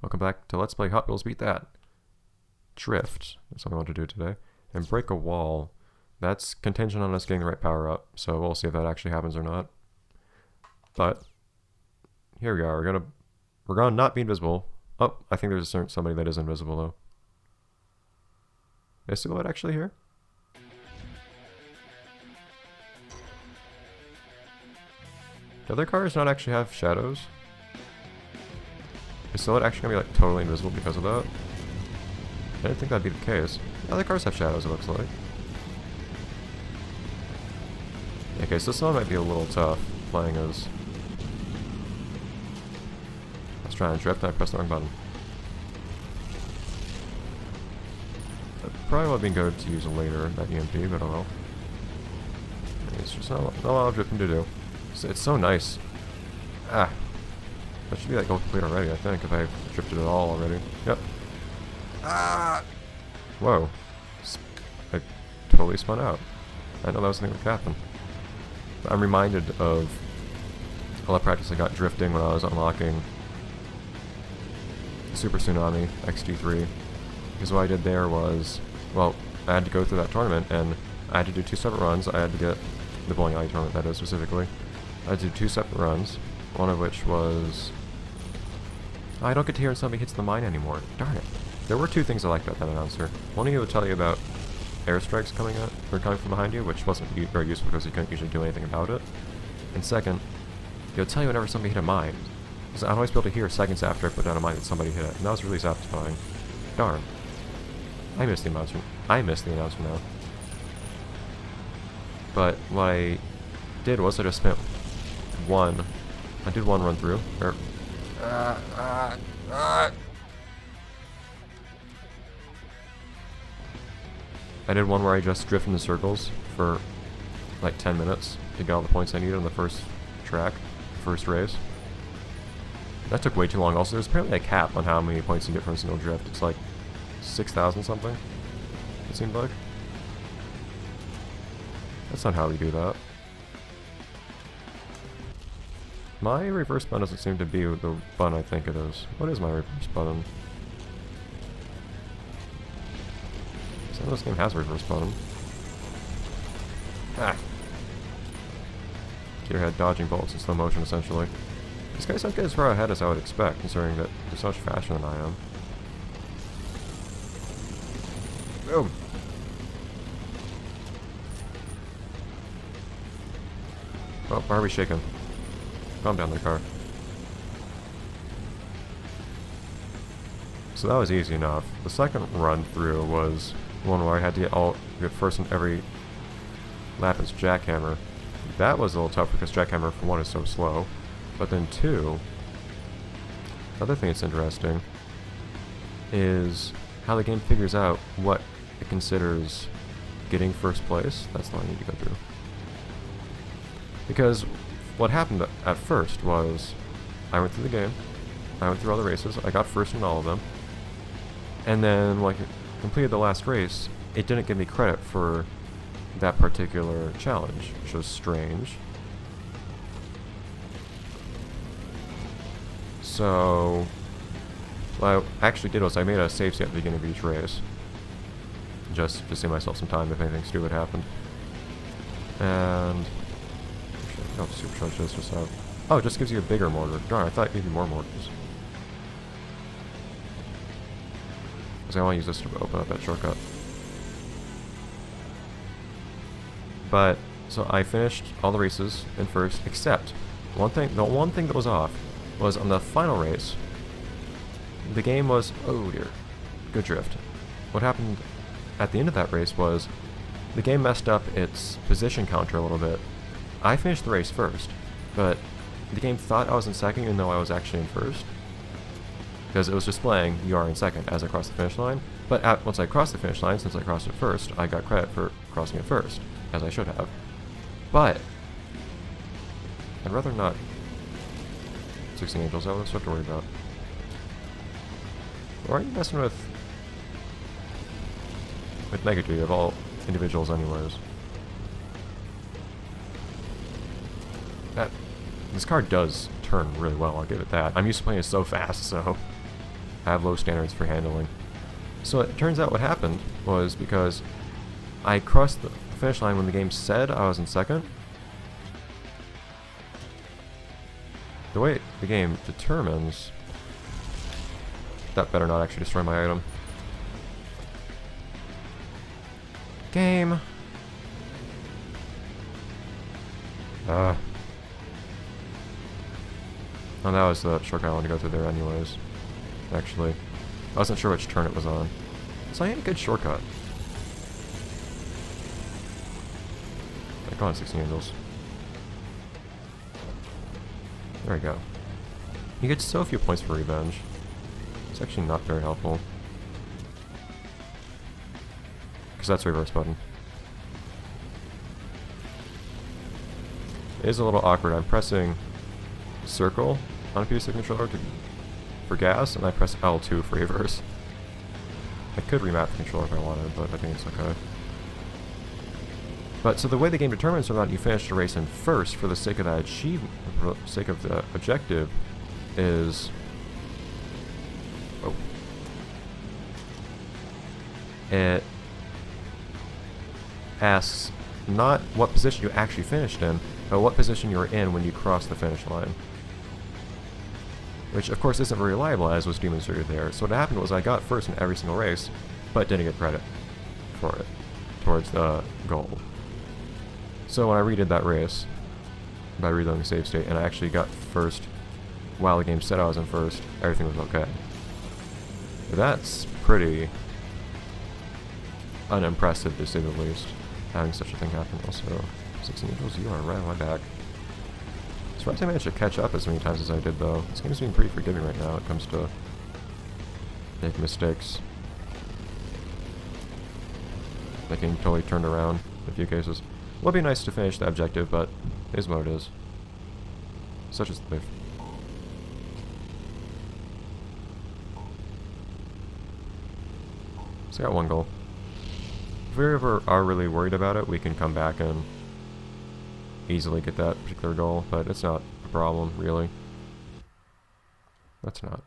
Welcome back to Let's Play Hot Wheels Beat That. Drift, that's what I want to do today. And break a wall. That's contingent on us getting the right power up, so we'll see if that actually happens or not. But, here we are, we're gonna not be invisible. Oh, I think there's somebody that is invisible though. Is Silhouette actually here? Do other cars not actually have shadows? Is Silhouette actually gonna be like totally invisible because of that? I didn't think that'd be the case. Other cars have shadows, it looks like. Okay, so this one might be a little tough playing as. Let's try and drift and I pressed the wrong button. That probably would have been good to use later, that EMP, but oh well. It's just not a lot of drifting to do. It's so nice. Ah. That should be like complete already, I think, if I've drifted it all already. Yep. Ah! Whoa. I totally spun out. I didn't know that was something that would happen. I'm reminded of all that practice I got drifting when I was unlocking Super Tsunami XT3. Because what I did there was, well, I had to go through that tournament, and I had to do 2 separate runs. I had to get the bowling alley tournament, that is, specifically. I had to do 2 separate runs, one of which was... I don't get to hear when somebody hits the mine anymore. Darn it. There were 2 things I liked about that announcer. One, he would tell you about airstrikes coming from behind you, which wasn't very useful because you couldn't usually do anything about it. And second, he would tell you whenever somebody hit a mine. Because I'd always be able to hear seconds after I put down a mine that somebody hit it, and that was really satisfying. Darn. I missed the announcer. I missed the announcer now. But what I did was I just spent I did one run through, or I did one where I just drifted in circles for like 10 minutes to get all the points I needed on the first track, first race. That took way too long. Also, there's apparently a cap on how many points you get from a single drift. It's like 6,000 something, it seemed like. That's not how we do that. My reverse button doesn't seem to be the button I think it is. What is my reverse button? Some of this game has a reverse button. Ah! Gearhead dodging bullets in slow motion, essentially. These guys don't get as far ahead as I would expect, considering that they're so much faster than I am. Boom! Oh, why are we shaking? Calm down, the car. So that was easy enough. The second run through was one where I had to get first in every lap as Jackhammer. That was a little tough because Jackhammer, for one, is so slow. But then 2, the other thing that's interesting is how the game figures out what it considers getting first place. That's the one I need to go through. Because what happened at first was I went through the game, I went through all the races, I got first in all of them, and then when I completed the last race, it didn't give me credit for that particular challenge, which was strange. So what I actually did was I made a save state at the beginning of each race, just to save myself some time if anything stupid happened. And oh, supercharge this just out. Oh, it just gives you a bigger mortar. Darn, I thought it gave you more mortars. Because I want to use this to open up that shortcut. But, so I finished all the races in first, except the one thing that was off was on the final race, the game was, oh dear, good drift. What happened at the end of that race was the game messed up its position counter a little bit. I finished the race first, but the game thought I was in second even though I was actually in first. Because it was displaying you are in second as I crossed the finish line. But once I crossed the finish line, since I crossed it first, I got credit for crossing it first, as I should have. But I'd rather not 16 Angels, I have stuff to worry about. Why are you messing with Negative of all individuals anyways? This car does turn really well, I'll give it that. I'm used to playing it so fast, so I have low standards for handling. So it turns out what happened was because I crossed the finish line when the game said I was in second. The way the game determines... That better not actually destroy my item. Game! Oh, that was the shortcut I wanted to go through there anyways. Actually, I wasn't sure which turn it was on. So I had a good shortcut. Go on, 16 angels. There we go. You get so few points for revenge. It's actually not very helpful. Because that's reverse button. It is a little awkward. I'm pressing circle on a PS controller for gas, and I press L2 for reverse. I could remap the controller if I wanted, but I think it's okay. But so the way the game determines whether or not you finish the race in first for the sake of that achievement, for the sake of the objective, is... Oh. It asks not what position you actually finished in, but what position you were in when you crossed the finish line. Which, of course, isn't very reliable, as was demonstrated there. So what happened was I got first in every single race, but didn't get credit for it towards the goal. So when I redid that race, by reloading the save state, and I actually got first while the game said I was in first, everything was okay. That's pretty unimpressive, to say the least, having such a thing happen. Also, 16 angels, you are right on my back. Surprised I managed to catch up as many times as I did, though. This game's being pretty forgiving right now when it comes to big mistakes. Making totally turned around in a few cases. Would be nice to finish the objective, but it is what it is. Such is life. So I got one goal. If we ever are really worried about it, we can come back and easily get that particular goal, but it's not a problem, really. That's not.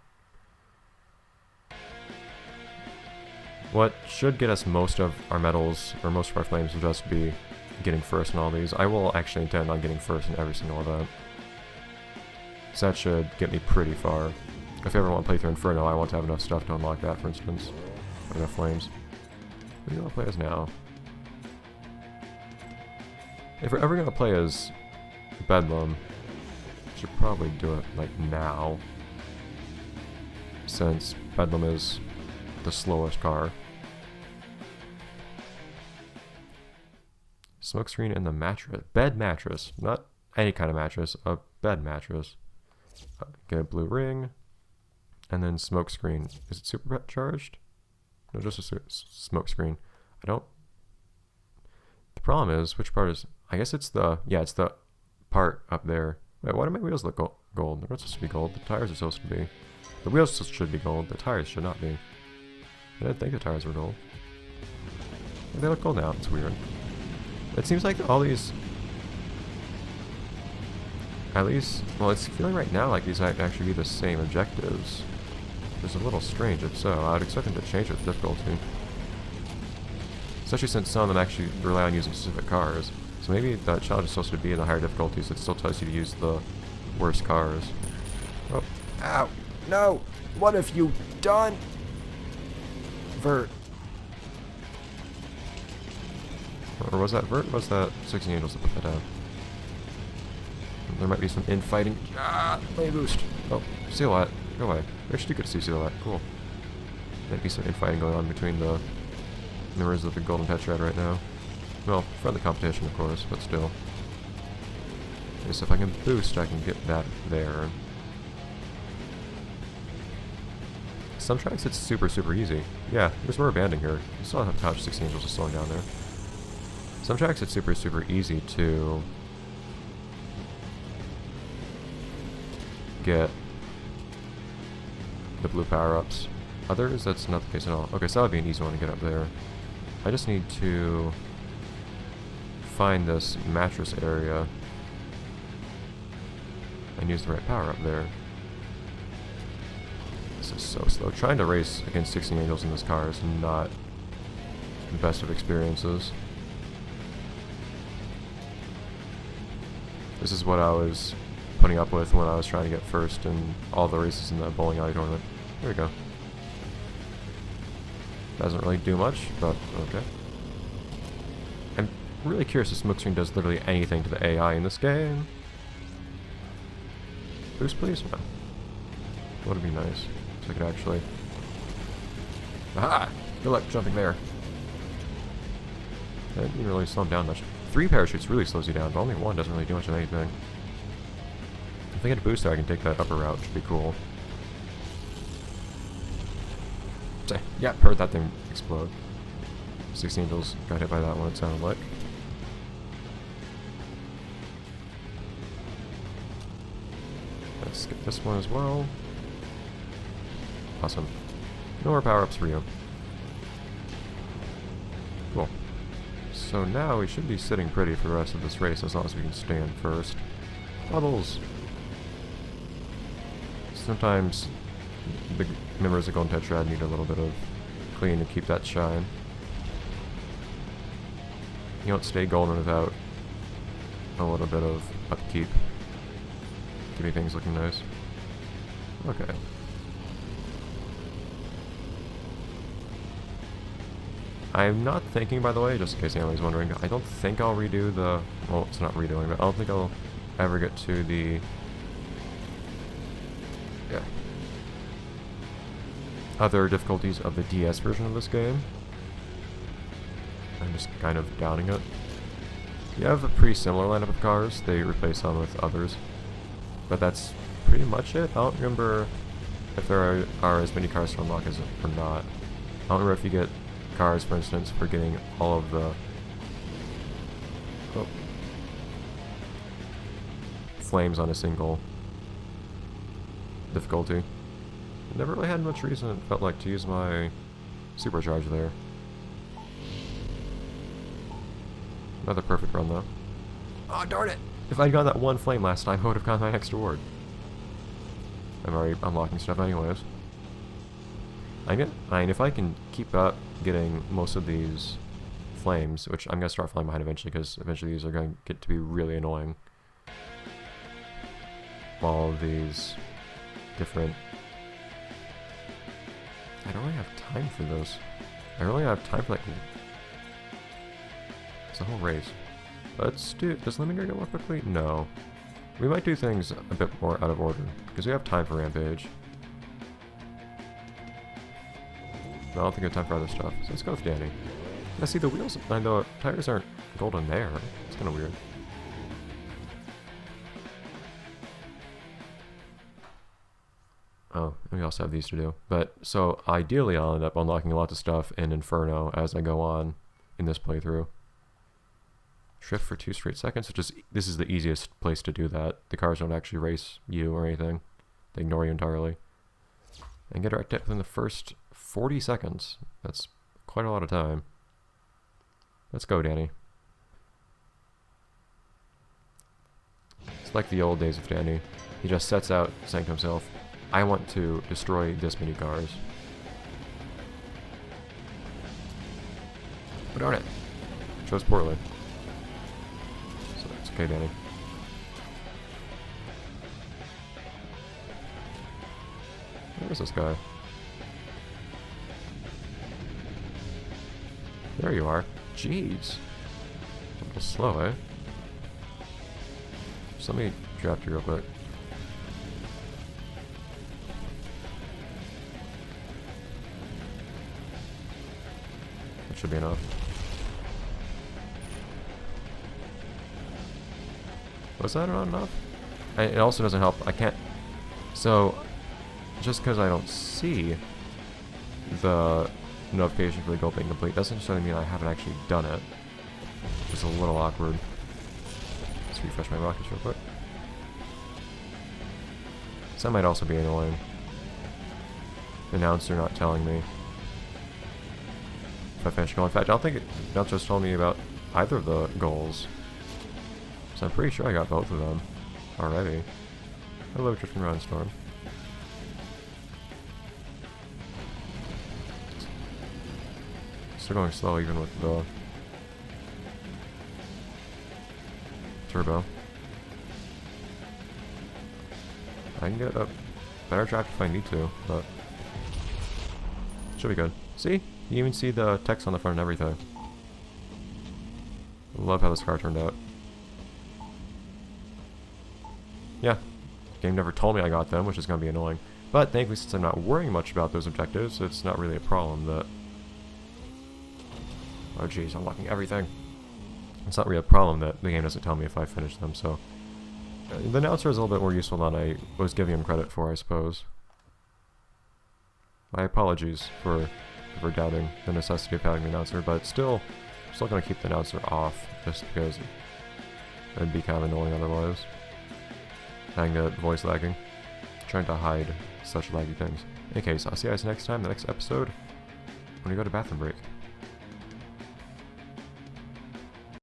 What should get us most of our medals, or most of our flames, will just be getting first in all these. I will actually intend on getting first in every single event. So that should get me pretty far. If I ever want to play through Inferno, I want to have enough stuff to unlock that, for instance. Enough flames. What do you want to play as now? If we're ever going to play as Bedlam, we should probably do it, like, now. Since Bedlam is the slowest car. Smokescreen and the mattress. Bed mattress. Not any kind of mattress. A bed mattress. Get a blue ring. And then smokescreen. Is it supercharged? No, just a smokescreen. I don't... The problem is, which part is... I guess it's the... Yeah, it's the part up there. Wait, why do my wheels look gold? They're not supposed to be gold. The tires are supposed to be. The wheels should be gold. The tires should not be. I didn't think the tires were gold. They look gold now. It's weird. It seems like all these... At least... Well, it's feeling right now like these might actually be the same objectives. Which is a little strange if so. I would expect them to change with difficulty. Especially since some of them actually rely on using specific cars. So maybe the challenge is supposed to be in the higher difficulties. It still tells you to use the worst cars. Oh. Ow! No! What have you done? Vert. Or was that Vert? Or was that 16 Angels that put that down? There might be some infighting. Ah! Lane boost! Oh, Silhouette. Go away. We actually do get to see Silhouette. Cool. Might be some infighting going on between the members of the Golden Tetrad right now. Well, friendly competition, of course, but still. Okay, so if I can boost, I can get that there. Some tracks it's super, super easy. Yeah, there's rubber banding here. You still have Couch 16 Angels just slowing down there. Some tracks it's super, super easy to get the blue power-ups. Others, that's not the case at all. Okay, so that would be an easy one to get up there. I just need to find this mattress area and use the right power up there. This is so slow. Trying to race against 16 Angels in this car is not the best of experiences. This is what I was putting up with when I was trying to get first in all the races in the bowling alley tournament. Here we go. Doesn't really do much, but okay. I'm really curious if smokescreen does literally anything to the AI in this game. Boost, please? No. Would be nice. So I could actually... Aha! Good luck jumping there. That didn't really slow him down much. 3 parachutes really slows you down, but only 1 doesn't really do much of anything. If I get a booster, I can take that upper route, which would be cool. So, yeah, heard that thing explode. 16 Angels got hit by that one, it sounded like. Let's get this one as well. Awesome. No more power-ups for you. Cool. So now we should be sitting pretty for the rest of this race as long as we can stand first. Bubbles! Sometimes the members of Golden Tetrad need a little bit of clean to keep that shine. You don't stay golden without a little bit of upkeep. Keeping things looking nice. Okay. I'm not thinking, by the way, just in case anybody's wondering, I don't think I'll redo the... Well, it's not redoing, but I don't think I'll ever get to the... Yeah. Other difficulties of the DS version of this game. I'm just kind of doubting it. You have a pretty similar lineup of cars. They replace some with others. But that's pretty much it. I don't remember if there are as many cars to unlock as or not. I don't remember if you get cars, for instance, for getting all of the flames on a single difficulty. Never really had much reason, it felt like, to use my supercharge there. Another perfect run, though. Oh, darn it! If I'd gotten that one flame last time, I would have gotten my next reward. I'm already unlocking stuff anyways. I mean, if I can keep up getting most of these flames, which I'm going to start falling behind eventually, because eventually these are going to get to be really annoying. All of these different... I don't really have time for this. I really have time for, like... It's a whole race. Let's do... Does Lemminger go more quickly? No. We might do things a bit more out of order, because we have time for Rampage. I don't think we have time for other stuff, so let's go with Danny. Now see, the wheels, and the tires aren't golden there. It's kind of weird. Oh, and we also have these to do. But, so, ideally I'll end up unlocking lots of stuff in Inferno as I go on in this playthrough. Shift for 2 straight seconds, which is, this is the easiest place to do that. The cars don't actually race you or anything. They ignore you entirely. And get right within the first 40 seconds. That's quite a lot of time. Let's go, Danny. It's like the old days of Danny. He just sets out saying to himself, I want to destroy this many cars. But darn it. Chose poorly. So it's okay, Danny. Where is this guy? There you are. Jeez. A little slow, eh? Just let me draft you real quick. That should be enough. Was that not enough? It also doesn't help. I can't... So, just because I don't see the notification for the goal being complete doesn't necessarily mean I haven't actually done it. Just a little awkward. Let's refresh my rockets real quick. So that might also be annoying. The announcer not telling me if I finished a goal. In fact, I don't think it just told me about either of the goals. So I'm pretty sure I got both of them already. Hello, Drifting Run Storm. Still going slow even with the turbo. I can get a better track if I need to, but should be good. See? You even see the text on the front and everything. I love how this car turned out. Yeah, game never told me I got them, which is going to be annoying. But thankfully, since I'm not worrying much about those objectives, it's not really a problem that... Oh jeez, I'm locking everything. It's not really a problem that the game doesn't tell me if I finish them, so... The announcer is a little bit more useful than I was giving him credit for, I suppose. My apologies for doubting the necessity of having the announcer, but still going to keep the announcer off, just because it'd be kind of annoying otherwise. Having that voice lagging. Trying to hide such laggy things. In any case, I'll see you guys next time, the next episode, when we go to bathroom break.